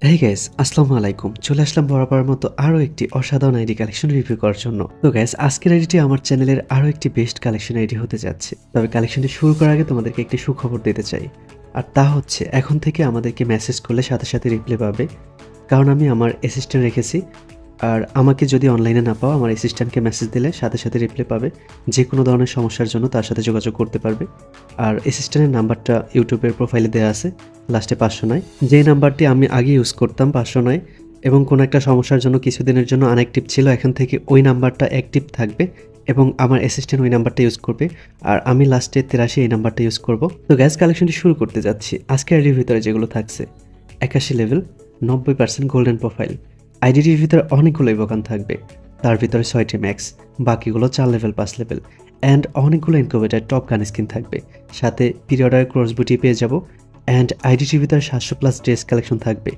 Hey guys, আসসালামু আলাইকুম। চলে আসলাম বরাবরের মতো আরও একটি অসাধারণ আইডি কালেকশন রিভিউ করার জন্য। তো গাইস, আজকের আইডিটি আমার চ্যানেলের আরও একটি বেস্ট কালেকশন আইডি হতে যাচ্ছে। তবে কালেকশনটি শুরু করার আগে তোমাদেরকে একটি সুখবর দিতে চাই। আর তা হচ্ছে এখন থেকে আমাদেরকে মেসেজ করলে সাথে সাথে রিপ্লাই পাবে। কারণ আমি আমার অ্যাসিস্ট্যান্ট রেখেছি। আর আমাকে যদি অনলাইনে না পাও, আমার অ্যাসিস্ট্যান্টকে মেসেজ দিলে সাথে সাথে রিপ্লাই পাবে। যে কোনো ধরনের সমস্যার জন্য তার সাথে যোগাযোগ করতে পারবে। আর অ্যাসিস্ট্যান্টের নাম্বারটা ইউটিউবের প্রোফাইলে দেওয়া আছে, লাস্টে 509। যেই নাম্বারটি আমি আগে ইউজ করতাম 509, এবং কোনো একটা সমস্যার জন্য কিছুদিনের জন্য আনঅ্যাক্টিভ ছিল, এখন থেকে ওই নাম্বারটা অ্যাক্টিভ থাকবে এবং আমার অ্যাসিস্ট্যান্ট ওই নাম্বারটা ইউজ করবে। আর আমি লাস্টে 83 এই নাম্বারটা ইউজ করব। তো গ্যাস কালেকশনটি শুরু করতে যাচ্ছি। আজকের আইডির ভিতরে যেগুলো থাকছে: 81 লেভেল, 90% গোল্ডেন প্রোফাইল। আইডিটির ভিতরে অনেকগুলো ইভোকান থাকবে, তার ভিতরে 6টি ম্যাক্স, বাকিগুলো 4 লেভেল 5 লেভেল, অ্যান্ড অনেকগুলো ইনকিউবেটার টপ গান স্কিন থাকবে। সাথে পিরিয়ডার ক্রস বুটি পেয়ে যাব। অ্যান্ড আইডিটির ভিতরে 700+ ড্রেস কালেকশন থাকবে,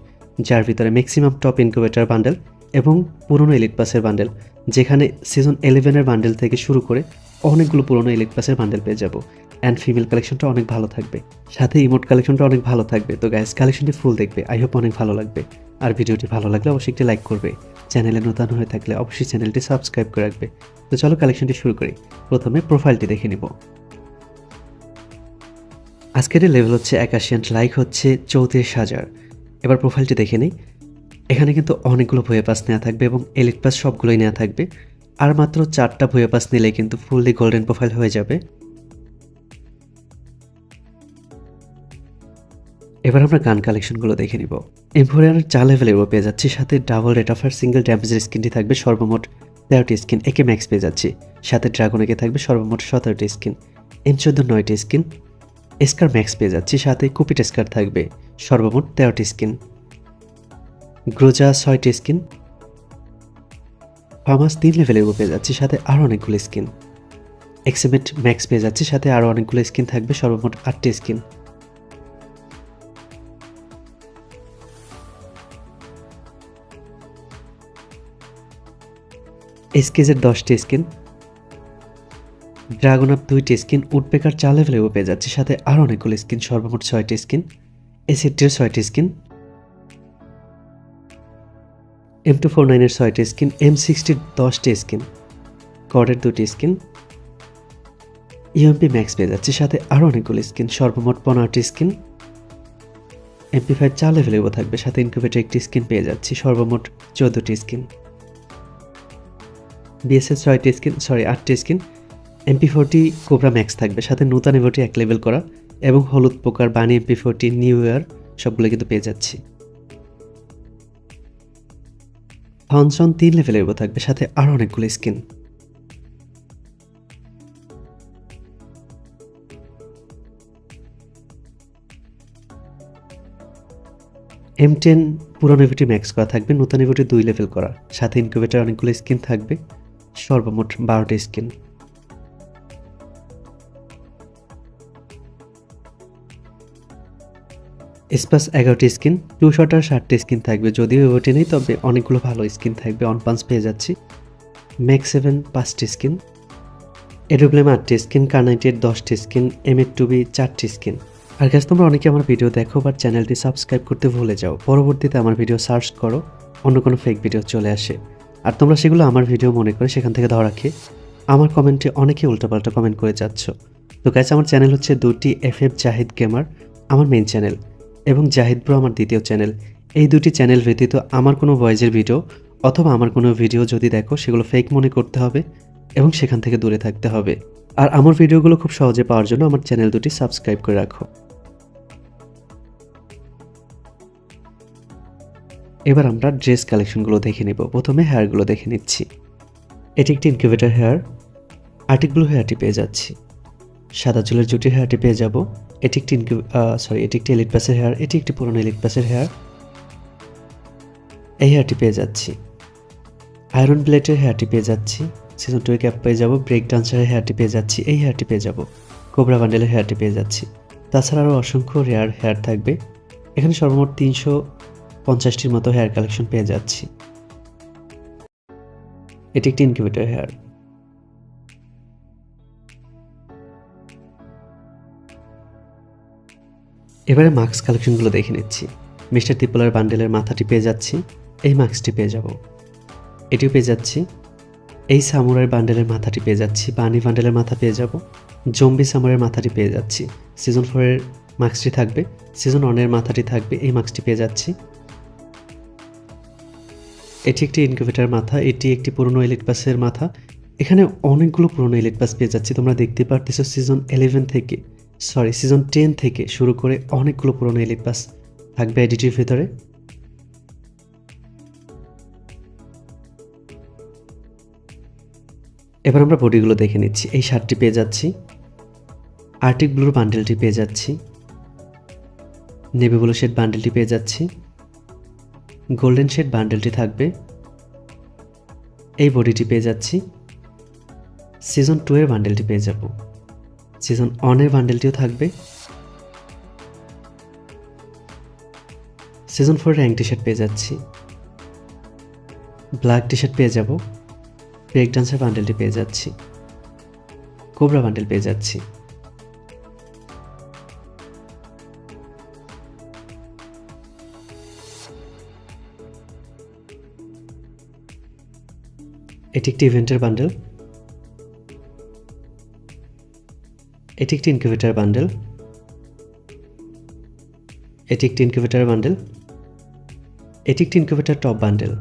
যার ভিতরে ম্যাক্সিমাম টপ ইনকিউবেটার বান্ডেল এবং পুরনো এলিট পাসের বান্ডেল, যেখানে সিজন 11-এর বান্ডেল থেকে শুরু করে অনেকগুলো পুরনো এলিট পাসের বান্ডেল পেয়ে যাব। অ্যান্ড ফিমেল কালেকশনটা অনেক ভালো থাকবে, সাথে ইমোট কালেকশনটা অনেক ভালো থাকবে। তো গাইস, কালেকশনটি ফুল দেখবে, আই হোপ অনেক ভালো লাগবে। আর ভিডিওটি ভালো লাগলে অবশ্যই একটি লাইক করবে। চ্যানেলে নতুন হয়ে থাকলে অবশ্যই চ্যানেলটি সাবস্ক্রাইব করে রাখবে। তো চলো কালেকশনটি শুরু করি। প্রথমে প্রোফাইলটি দেখে নিব। আজকের লেভেল হচ্ছে 81, লাইক হচ্ছে 34,000। এবার প্রোফাইলটি দেখে নিই। এখানে কিন্তু অনেকগুলো ভুয়া পাস নেওয়া থাকবে এবং এলিট পাস সবগুলোই নেওয়া থাকবে। আর মাত্র 4টা ভুয়া পাস নিলেই কিন্তু ফুললি গোল্ডেন প্রোফাইল হয়ে যাবে। এবার আমরা গান কালেকশনগুলো দেখে নিব। এম্পোরিয়ার 4 লেভেলের পেয়ে যাচ্ছি, সাথে ডাবল রেট অফার সিঙ্গেল ড্যামেজের স্কিনটি থাকবে সর্বমোট 13টি স্কিন। একে ম্যাক্স পেয়ে যাচ্ছি, সাথে ড্রাগন একে থাকবে সর্বমোট 17টি স্কিন। M14 9টি স্কিন। এসকার ম্যাক্স পেয়ে যাচ্ছি, সাথে কুপিট এসকার থাকবে সর্বমোট 13টি স্কিন। গ্রোজা 6টি স্কিন। ফার্মাস 3 লেভেলের পেয়ে যাচ্ছি, সাথে আরও অনেকগুলো স্কিন। এক্সিমেট ম্যাক্স পেয়ে যাচ্ছি, সাথে আরও অনেকগুলো স্কিন থাকবে সর্বমোট 8টি স্কিন। এসকেজের 10টি স্কিন। ড্রাগন আপ 2টি স্কিন। উডপেকার 4 লেভেলেও পেয়ে যাচ্ছে, সাথে আরও অনেকগুলো স্কিন, সর্বমোট 6টি স্কিন। এসিটির 6টি স্কিন। M249-এর 6টি স্কিন। M60-র 10টি স্কিন। কডের 2টি স্কিন। ইউএমপি ম্যাক্স পেয়ে যাচ্ছে, সাথে আরও অনেকগুলো স্কিন, সর্বমোট 15টি স্কিন। MP5 4 লেভেলেও থাকবে, সাথে ইনকিউবেটর 1টি স্কিন পেয়ে যাচ্ছি, সর্বমোট 14টি স্কিন। BSS 6টি স্কিন, 8টি স্কিন। MP40 কোবরা ম্যাক্স থাকবে, সাথে নতুন ইভোটি 1 লেভেল করা এবং হলুদ পোকার বানি MP40 নিউ ইয়ার সবগুলো কিন্তু পেয়ে যাচ্ছি। থনসন 3 লেভেলের থাকবে, সাথে আরও অনেকগুলো স্কিন। M10 পুরানো ইভোটি ম্যাক্স করা থাকবে, নতুন ইভোটি 2 লেভেল করা, সাথে ইনকিউবেটর অনেকগুলো স্কিন থাকবে, সর্বমোট 12টি স্কিন। স্পাস 11টি স্কিন। টু শটার 60টি স্কিন থাকবে, যদিও ইভোটি নেই, তবে অনেকগুলো ভালো স্কিন থাকবে। অন পাঞ্চ পেয়ে যাচ্ছি। ম্যাক্স 7 5টি স্কিন। এডোব্লেম 8টি স্কিন। কার98 10টি স্কিন। M8-2B 4টি স্কিন। আর গাইস, তোমরা অনেকে আমার ভিডিও দেখো বাট চ্যানেলটি সাবস্ক্রাইব করতে ভুলে যাও। পরবর্তীতে আমার ভিডিও সার্চ করো, অন্য কোনো ফেক ভিডিও চলে আসে, আর তোমরা সেগুলো আমার ভিডিও মনে করে সেখান থেকে ধরা খেয়ে আমার কমেন্টে অনেকে উল্টোপাল্টা কমেন্ট করে যাচ্ছ। তো গাইস, আমার চ্যানেল হচ্ছে দুটি FF জাহিদ গেমার আমার মেইন চ্যানেল, এবং জাহিদ ব্রো আমার দ্বিতীয় চ্যানেল। এই দুটি চ্যানেল ব্যতীত আমার কোনো ভয়েসের ভিডিও অথবা আমার কোনো ভিডিও যদি দেখো, সেগুলো ফেক মনে করতে হবে এবং সেখান থেকে দূরে থাকতে হবে। আর আমার ভিডিওগুলো খুব সহজে পাওয়ার জন্য আমার চ্যানেল দুটি সাবস্ক্রাইব করে রাখো। এবার আমরা ড্রেস কালেকশনগুলো দেখে নেব। প্রথমে হেয়ারগুলো দেখে নিচ্ছি। এটি একটি ইনকিউবেটর হেয়ার। আর্টিক ব্লু হেয়ারটি পেয়ে যাচ্ছি। সাদা চুলের জুটি হেয়ারটি পেয়ে যাব। এটি একটি এলিট পাসের হেয়ার। এটি একটি পুরনো এলিট পাসের হেয়ার। এই হেয়ারটি পেয়ে যাচ্ছি। আয়রন ব্লেডের হেয়ারটি পেয়ে যাচ্ছি। সিজন 2 ক্যাপ পেয়ে যাব। ব্রেক ডান্সারের হেয়ারটি পেয়ে যাচ্ছি। এই হেয়ারটি পেয়ে যাব। কোবরা বান্ডেলের হেয়ারটি পেয়ে যাচ্ছি। তাছাড়া আরও অসংখ্য রেয়ার হেয়ার থাকবে। এখানে সর্বমোট 350টির মতো হেয়ার কালেকশন পেয়ে যাচ্ছি। এটি একটি ইনকিউবেটর হেয়ার। এবারে মাস্ক কালেকশনগুলো দেখে নিচ্ছি। মিস্টার ত্রিপলার বান্ডেলের মাথাটি পেয়ে যাচ্ছি, এই মাস্কটি পেয়ে যাব। এটিও পেয়ে যাচ্ছি। এই সামুরাই বান্ডেলের মাথাটি পেয়ে যাচ্ছি, বানি বান্ডেলের মাথা পেয়ে যাব, জম্বি সামুরাইয়ের মাথাটি পেয়ে যাচ্ছি। সিজন 4-এর মাস্কটি থাকবে, সিজন 1-এর মাথাটি থাকবে, এই মাস্কটি পেয়ে যাচ্ছি। এটি একটি ইনকিউবেটর মাথা, এটি একটি পুরনো এলিট পাসের মাথা। এখানে অনেকগুলো পুরনো এলিট পাস পেয়ে যাচ্ছি, তোমরা দেখতে পারতেছো সিজন 10 থেকে শুরু করে অনেকগুলো পুরনো এলিট পাস থাকবে এডিটির ভিতরে। এবার আমরা বডিগুলো দেখে নিচ্ছি। এই শার্টটি পেয়ে যাচ্ছি, আর্টিক ব্লুর বান্ডেলটি পেয়ে যাচ্ছি, নেভি ব্লু শেড বান্ডেলটি পেয়ে যাচ্ছি, গোল্ডেন শেড বান্ডেলটি থাকবে, এই বডিটি পেয়ে যাচ্ছি। সিজন 2-এর বান্ডেলটি পেয়ে যাব, সিজন 1-এর বান্ডেলটিও থাকবে। সিজন 4-এর র্যাঙ্ক টি শার্ট পেয়ে যাচ্ছি, ব্ল্যাক টি শার্ট পেয়ে যাব, ব্রেক ডান্সের বান্ডেলটি পেয়ে যাচ্ছি, কোবরা বান্ডেল পেয়ে যাচ্ছি। এটি একটি ইভেন্টের বান্ডেল, এটি একটি ইনকিউবেটর বান্ডেল, এটি একটি ইনকিউবেটর বান্ডেল, এটি একটি ইনকিউবেটর টপ বান্ডেল,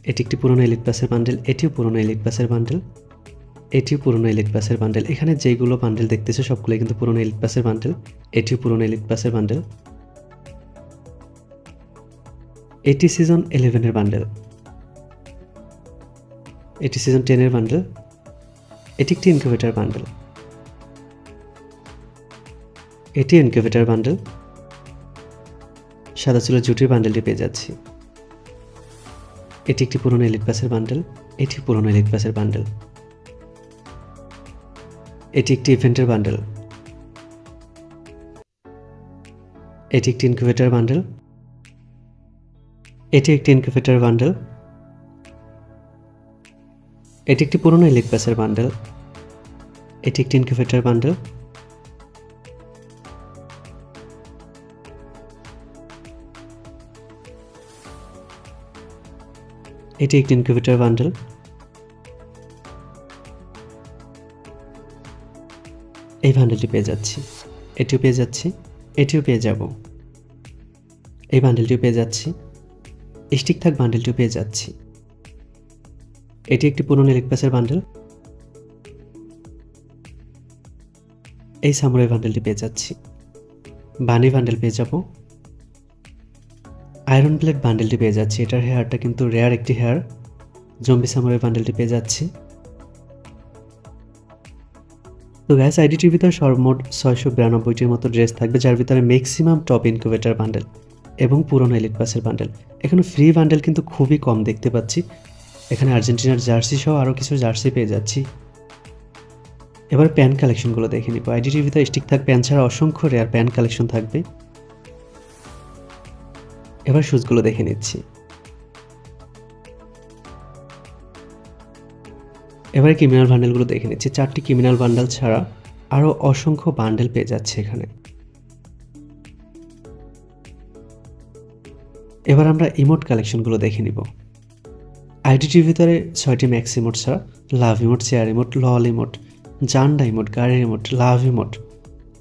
এটি একটি পুরনো এলিট পাসের বান্ডেল, এটিও পুরনো এলিট পাসের বান্ডেল, এটিও পুরনো এলিট পাসের বান্ডেল। এখানে যেগুলো বান্ডেল দেখতেছে সবগুলোই কিন্তু পুরনো এলিট পাসের বান্ডেল, এটিও পুরনো এলিট পাসের বান্ডেল। এটি সিজন 11-এর বান্ডেল, এটি সিজন 10-এর বান্ডেল, এটি একটি ইনকিউবেটর বান্ডেল, এটি ইনকিউবেটর বান্ডেল, সাদা চুলের জুটির বান্ডেলটি পেয়ে যাচ্ছি। এটি একটি পুরনো এলিট পাসের বান্ডেল, এটি পুরনো এলিট পাসের বান্ডেল, এটি একটি ইভেন্টের বান্ডেল, এটি একটি ইনকিউবেটর বান্ডেল, এটি একটি ইনকিউবেটর বান্ডেল, এটি একটি পুরনো এলিট পাসের বান্ডেল, এটি একটি ইনকিউবেটর বান্ডেল, এটি একটি ইনকিউবেটর বান্ডেল, এই বান্ডেলটি পেয়ে যাচ্ছি, এটিও পেয়ে যাচ্ছি, এটিও পেয়ে যাব, এই বান্ডেলটিও পেয়ে যাচ্ছি, স্টিক থাক বান্ডেলটিও পেয়ে যাচ্ছি। এটি একটি পুরনো এলিট পাসের বান্ডেল, এই সামুরাই বান্ডেলটি পেয়ে যাচ্ছি, বানি বান্ডেল পেয়ে যাব, আয়রন প্লেট বান্ডেলটি পেয়ে যাচ্ছি, এটার হেয়ারটা কিন্তু রেয়ার একটি হেয়ার। জম্বি সামুরাই বান্ডেলটি পেয়ে যাচ্ছি। তো গ্যাস আইডিটির ভিতরে সর্বমোট 692টির মতো ড্রেস থাকবে, যার ভিতরে ম্যাক্সিমাম টপ ইনকিউবেটর বান্ডেল এবং পুরনো এলিট পাসের বান্ডেল। এখানে ফ্রি বান্ডেল কিন্তু খুবই কম দেখতে পাচ্ছি। এখানে আর্জেন্টিনার জার্সি সহ আরও কিছু জার্সি পেয়ে যাচ্ছি। এবার প্যান কালেকশনগুলো দেখে নিব। আইডিটির ভিতরে স্টিক থাক প্যান ছাড়া অসংখ্য রেয়ার প্যান কালেকশন থাকবে। এবার শুজগুলো দেখে নিচ্ছি। এবারে ক্রিমিনাল বান্ডেলগুলো দেখে নিচ্ছি। 4টি ক্রিমিনাল বান্ডেল ছাড়া আরও অসংখ্য বান্ডেল পেয়ে যাচ্ছে এখানে। এবার আমরা ইমোট কালেকশনগুলো দেখে নিব। আইডিটির ভিতরে 6টি ম্যাক্স ইমোট ছাড়া লাভ ইমোট, চেয়ার ইমোট, লল ইমোট, জান্ডা ইমোট, গাড়ির ইমোট, লাভ ইমোট,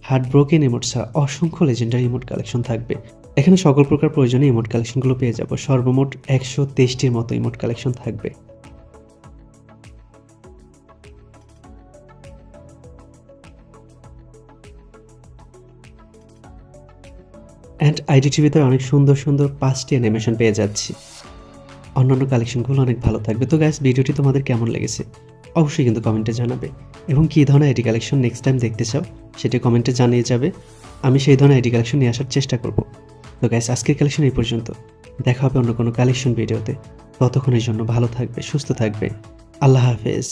হার্ট ব্রোকেন ইমোট ছাড়া অসংখ্য লেজেন্ডারি ইমোট কালেকশন থাকবে। এখানে সকল প্রকার প্রয়োজনীয় ইমোট কালেকশনগুলো পেয়ে যাব। সর্বমোট 123টির মতো ইমোট কালেকশন থাকবে। অ্যান্ড আইডিটির ভিতরে অনেক সুন্দর সুন্দর 5টি অ্যানিমেশন পেয়ে যাচ্ছি। অন্যান্য কালেকশনগুলো অনেক ভালো থাকবে। তো গাইস, ভিডিওটি তোমাদের কেমন লেগেছে অবশ্যই কিন্তু কমেন্টে জানাবে, এবং কী ধরনের আইডি কালেকশন নেক্সট টাইম দেখতে চাও সেটি কমেন্টে জানিয়ে যাবে। আমি সেই ধরনের আইডি কালেকশন নিয়ে আসার চেষ্টা করব। তো গাইস, আজকের কালেকশন এই পর্যন্ত। দেখা হবে অন্য কোনো কালেকশন ভিডিওতে। ততক্ষণের জন্য ভালো থাকবে, সুস্থ থাকবে। আল্লাহ হাফেজ।